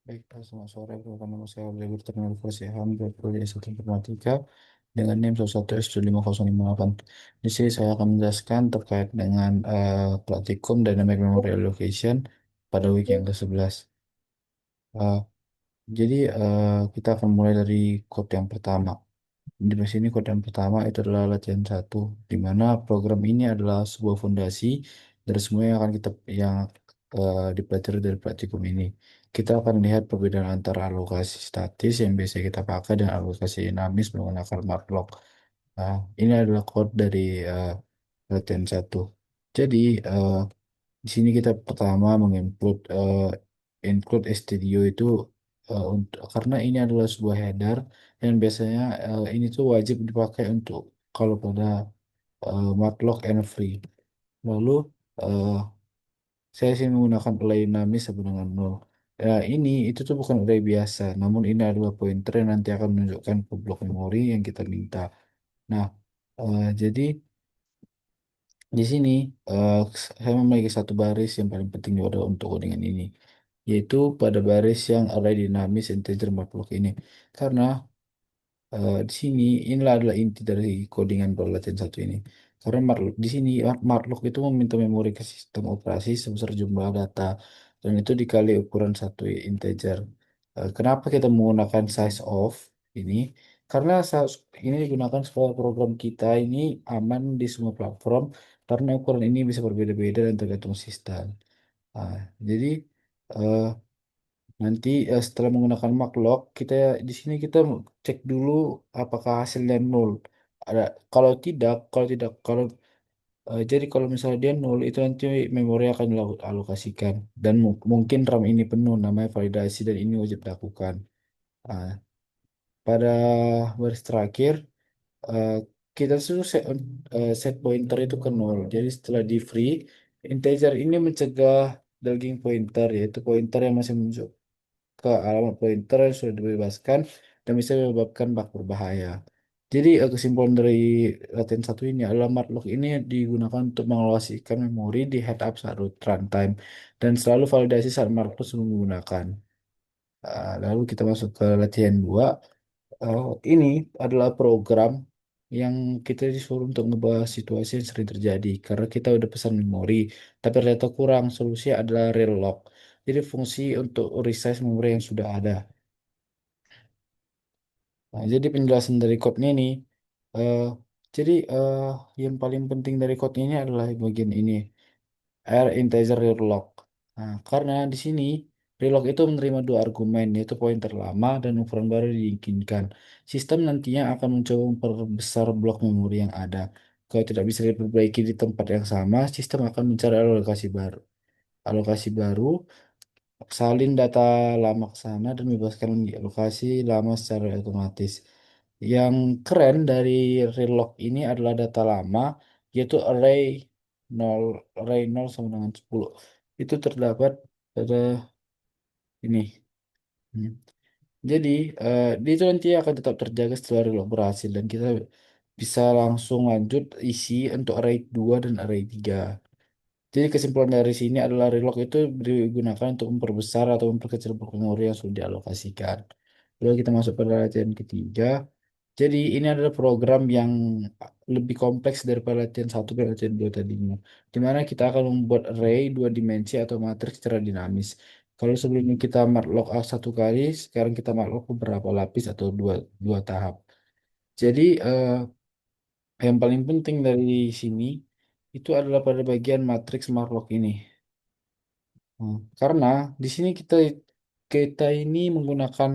Baik, selamat sore. Perkenalkan nama saya Oleh Berterima kasih Ham, berkuliah S1 Informatika dengan NIM 1117508. Di sini saya akan menjelaskan terkait dengan praktikum Dynamic Memory Allocation pada week yang ke-11. Eh, kita akan mulai dari code yang pertama. Di sini kode yang pertama itu adalah latihan satu, di mana program ini adalah sebuah fondasi dari semua yang akan dipelajari dari praktikum ini. Kita akan lihat perbedaan antara alokasi statis yang biasa kita pakai dan alokasi dinamis menggunakan Matlock. Nah, ini adalah code dari eh, latihan satu. Jadi, eh, di sini kita pertama include studio itu untuk karena ini adalah sebuah header dan biasanya ini tuh wajib dipakai untuk kalau pada matlock and free. Lalu eh, saya sih menggunakan array dinamis sama dengan nol. Ini itu tuh bukan array biasa, namun ini adalah pointer yang nanti akan menunjukkan ke blok memori yang kita minta. Nah, jadi di sini eh, saya memiliki satu baris yang paling penting juga untuk codingan ini, yaitu pada baris yang array dinamis integer matlock ini. Karena di sini inilah adalah inti dari codingan Proleten satu ini. Karena di sini matlock itu meminta memori ke sistem operasi sebesar jumlah data dan itu dikali ukuran satu integer. Kenapa kita menggunakan size of ini? Karena ini digunakan supaya program kita ini aman di semua platform karena ukuran ini bisa berbeda-beda dan tergantung sistem. Nah, jadi eh, nanti setelah menggunakan marklock, di sini kita cek dulu apakah hasilnya nol. Ada jadi kalau misalnya dia nol itu nanti memori akan dialokasikan dan mungkin RAM ini penuh, namanya validasi dan ini wajib dilakukan. Nah, pada baris terakhir eh, kita suruh set pointer itu ke nol. Jadi setelah di free, integer ini mencegah dalging pointer, yaitu pointer yang masih muncul ke alamat pointer yang sudah dibebaskan dan bisa menyebabkan bug berbahaya. Jadi kesimpulan dari latihan satu ini adalah matlock ini digunakan untuk mengalokasikan memori di head up saat root runtime dan selalu validasi saat matlock sebelum menggunakan. Lalu kita masuk ke latihan 2. Ini adalah program yang kita disuruh untuk ngebahas situasi yang sering terjadi karena kita udah pesan memori, tapi ternyata kurang. Solusi adalah real lock. Jadi fungsi untuk resize memori yang sudah ada. Nah, jadi penjelasan dari code-nya ini, eh, jadi yang paling penting dari code ini adalah bagian ini, R integer real lock. Nah, karena di sini real lock itu menerima dua argumen, yaitu pointer lama dan ukuran baru diinginkan. Sistem nantinya akan mencoba memperbesar blok memori yang ada. Kalau tidak bisa diperbaiki di tempat yang sama, sistem akan mencari alokasi baru, salin data lama ke sana dan bebaskan lokasi lama secara otomatis. Yang keren dari relog ini adalah data lama, yaitu nol array 0 sama dengan 10. Itu terdapat pada ini. Hmm. Jadi, itu nanti akan tetap terjaga setelah relog berhasil dan kita bisa langsung lanjut isi untuk array 2 dan array 3. Jadi kesimpulan dari sini adalah relog itu digunakan untuk memperbesar atau memperkecil blok memori yang sudah dialokasikan. Lalu kita masuk pada latihan ketiga. Jadi ini adalah program yang lebih kompleks daripada latihan satu dan latihan dua tadinya. Di mana kita akan membuat array dua dimensi atau matriks secara dinamis. Kalau sebelumnya kita matlock satu kali, sekarang kita matlock beberapa lapis atau dua tahap. Jadi yang paling penting dari sini itu adalah pada bagian matriks matlock ini. Karena di sini kita ini menggunakan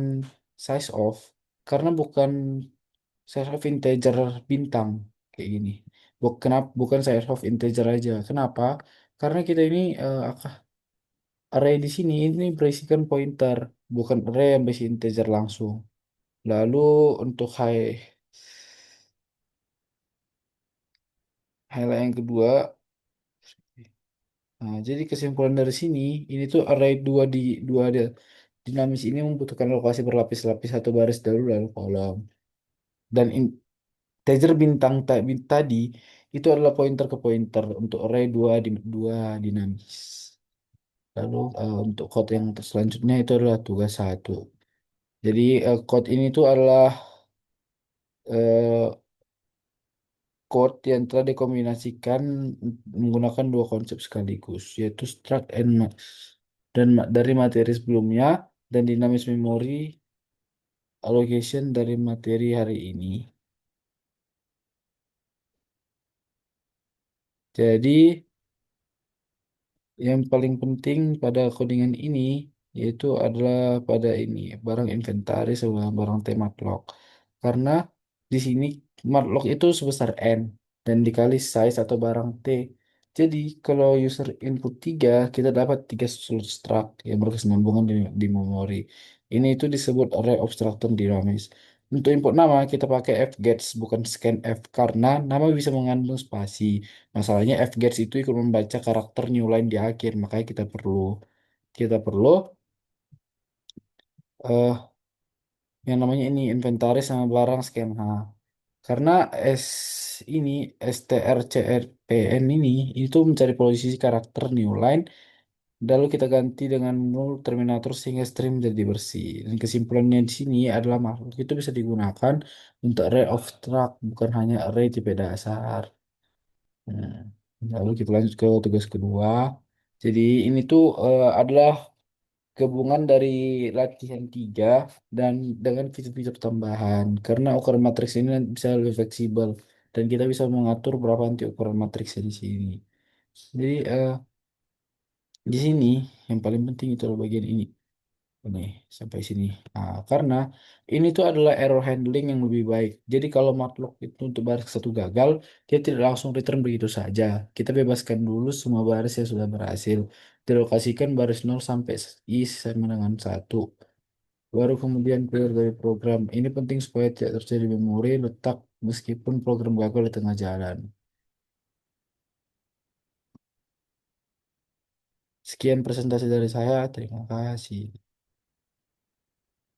size of karena bukan size of integer bintang kayak gini. Bukan size of integer aja. Kenapa? Karena kita ini array di sini ini berisikan pointer, bukan array yang berisi integer langsung. Lalu untuk highlight yang kedua, nah, jadi kesimpulan dari sini ini tuh array dinamis ini membutuhkan lokasi berlapis-lapis satu baris dulu lalu kolom. Dan integer tadi itu adalah pointer ke pointer untuk array dua dinamis. Lalu untuk code yang selanjutnya itu adalah tugas satu. Jadi code ini tuh adalah eh, code yang telah dikombinasikan menggunakan dua konsep sekaligus, yaitu struct and dari materi sebelumnya dan dinamis memory allocation dari materi hari ini. Jadi yang paling penting pada codingan ini yaitu adalah pada ini barang inventaris sama barang T-matlock. Karena di sini matlock itu sebesar N dan dikali size atau barang T. Jadi kalau user input 3 kita dapat 3 slot struct yang berkesinambungan di memori. Ini itu disebut array of structure dinamis. Untuk input nama kita pakai fgets bukan scanf karena nama bisa mengandung spasi. Masalahnya fgets itu ikut membaca karakter new line di akhir, makanya kita perlu eh yang namanya ini inventaris sama barang scan H. Karena S ini strcrpn ini itu mencari posisi karakter new line, lalu kita ganti dengan null terminator sehingga string jadi bersih. Dan kesimpulannya di sini adalah makhluk itu bisa digunakan untuk array of struct, bukan hanya array tipe dasar. Nah, lalu kita lanjut ke tugas kedua. Jadi ini tuh adalah gabungan dari latihan tiga dan dengan fitur-fitur tambahan. Karena ukuran matriks ini bisa lebih fleksibel dan kita bisa mengatur berapa nanti ukuran matriksnya di sini. Jadi di sini yang paling penting itu adalah bagian ini. Ini sampai sini. Nah, karena ini tuh adalah error handling yang lebih baik. Jadi kalau matlock itu untuk baris satu gagal, dia tidak langsung return begitu saja. Kita bebaskan dulu semua baris yang sudah berhasil. Dilokasikan baris nol sampai i sama dengan satu. Baru kemudian keluar dari program. Ini penting supaya tidak terjadi memori letak meskipun program gagal di tengah jalan. Sekian presentasi dari saya. Terima kasih.